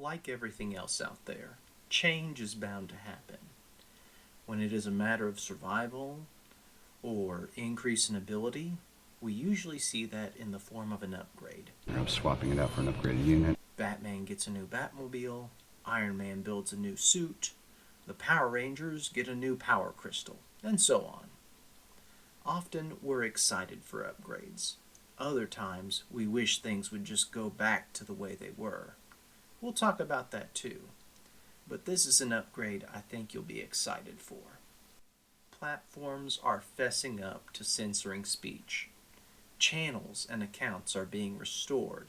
Like everything else out there, change is bound to happen. When it is a matter of survival or increase in ability, we usually see that in the form of an upgrade. I'm swapping it out for an upgraded unit. Batman gets a new Batmobile, Iron Man builds a new suit, the Power Rangers get a new power crystal, and so on. Often we're excited for upgrades. Other times we wish things would just go back to the way they were. We'll talk about that too. But this is an upgrade I think you'll be excited for. Platforms are fessing up to censoring speech. Channels and accounts are being restored,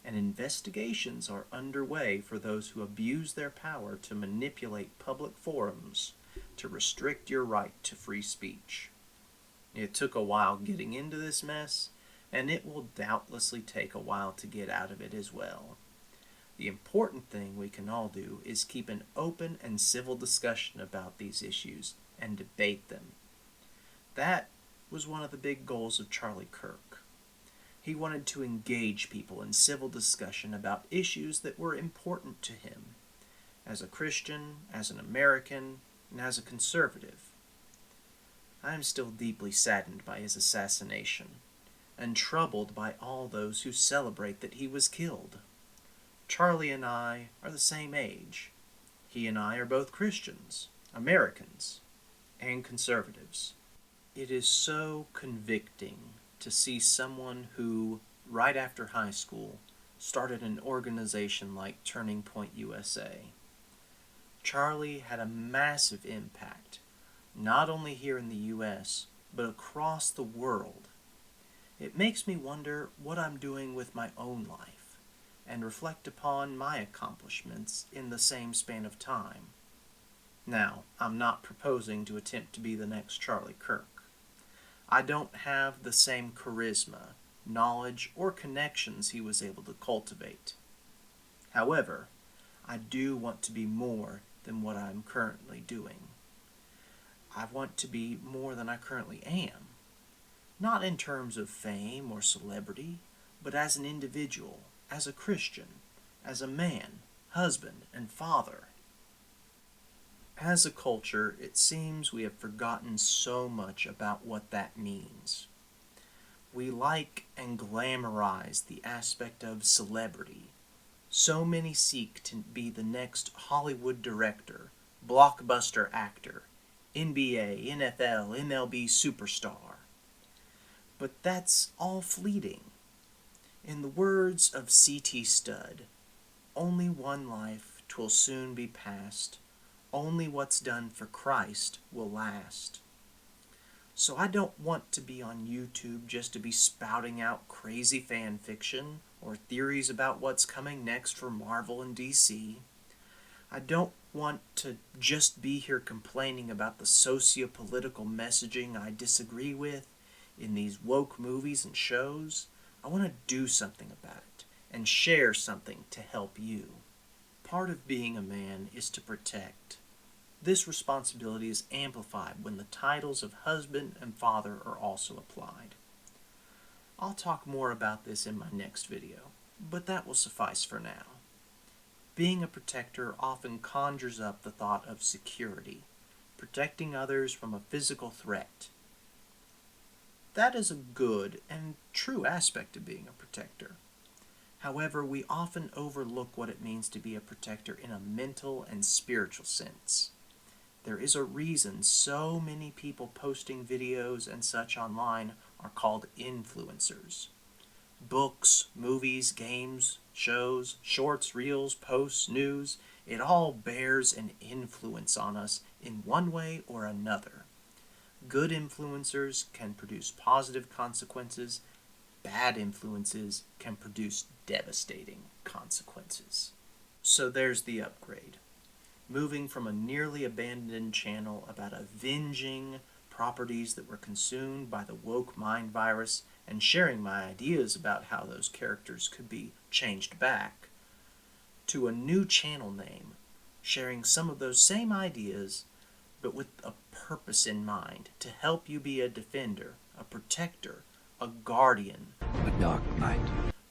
and investigations are underway for those who abuse their power to manipulate public forums to restrict your right to free speech. It took a while getting into this mess, and it will doubtlessly take a while to get out of it as well. The important thing we can all do is keep an open and civil discussion about these issues and debate them. That was one of the big goals of Charlie Kirk. He wanted to engage people in civil discussion about issues that were important to him, as a Christian, as an American, and as a conservative. I am still deeply saddened by his assassination, and troubled by all those who celebrate that he was killed. Charlie and I are the same age. He and I are both Christians, Americans, and conservatives. It is so convicting to see someone who, right after high school, started an organization like Turning Point USA. Charlie had a massive impact, not only here in the U.S., but across the world. It makes me wonder what I'm doing with my own life, and reflect upon my accomplishments in the same span of time. Now, I'm not proposing to attempt to be the next Charlie Kirk. I don't have the same charisma, knowledge, or connections he was able to cultivate. However, I do want to be more than what I'm currently doing. I want to be more than I currently am. Not in terms of fame or celebrity, but as an individual, as a Christian, as a man, husband, and father. As a culture, it seems we have forgotten so much about what that means. We like and glamorize the aspect of celebrity. So many seek to be the next Hollywood director, blockbuster actor, NBA, NFL, MLB superstar. But that's all fleeting. In the words of C.T. Studd, only one life 'twill soon be past. Only what's done for Christ will last. So I don't want to be on YouTube just to be spouting out crazy fan fiction or theories about what's coming next for Marvel and DC. I don't want to just be here complaining about the socio-political messaging I disagree with in these woke movies and shows. I want to do something about it and share something to help you. Part of being a man is to protect. This responsibility is amplified when the titles of husband and father are also applied. I'll talk more about this in my next video, but that will suffice for now. Being a protector often conjures up the thought of security, protecting others from a physical threat. That is a good and true aspect of being a protector. However, we often overlook what it means to be a protector in a mental and spiritual sense. There is a reason so many people posting videos and such online are called influencers. Books, movies, games, shows, shorts, reels, posts, news, it all bears an influence on us in one way or another. Good influencers can produce positive consequences. Bad influences can produce devastating consequences. So there's the upgrade. Moving from a nearly abandoned channel about avenging properties that were consumed by the woke mind virus and sharing my ideas about how those characters could be changed back, to a new channel name, sharing some of those same ideas, but with a purpose in mind, to help you be a defender, a protector, a guardian. The Dark Knight.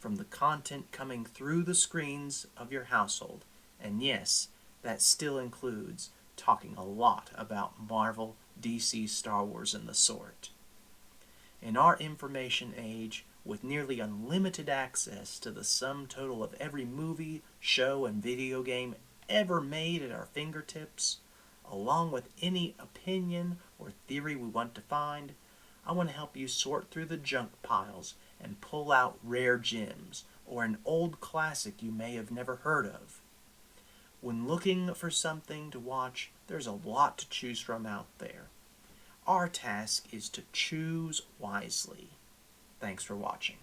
from the content coming through the screens of your household. And yes, that still includes talking a lot about Marvel, DC, Star Wars, and the sort. In our information age, with nearly unlimited access to the sum total of every movie, show, and video game ever made at our fingertips, along with any opinion or theory we want to find, I want to help you sort through the junk piles and pull out rare gems or an old classic you may have never heard of. When looking for something to watch, there's a lot to choose from out there. Our task is to choose wisely. Thanks for watching.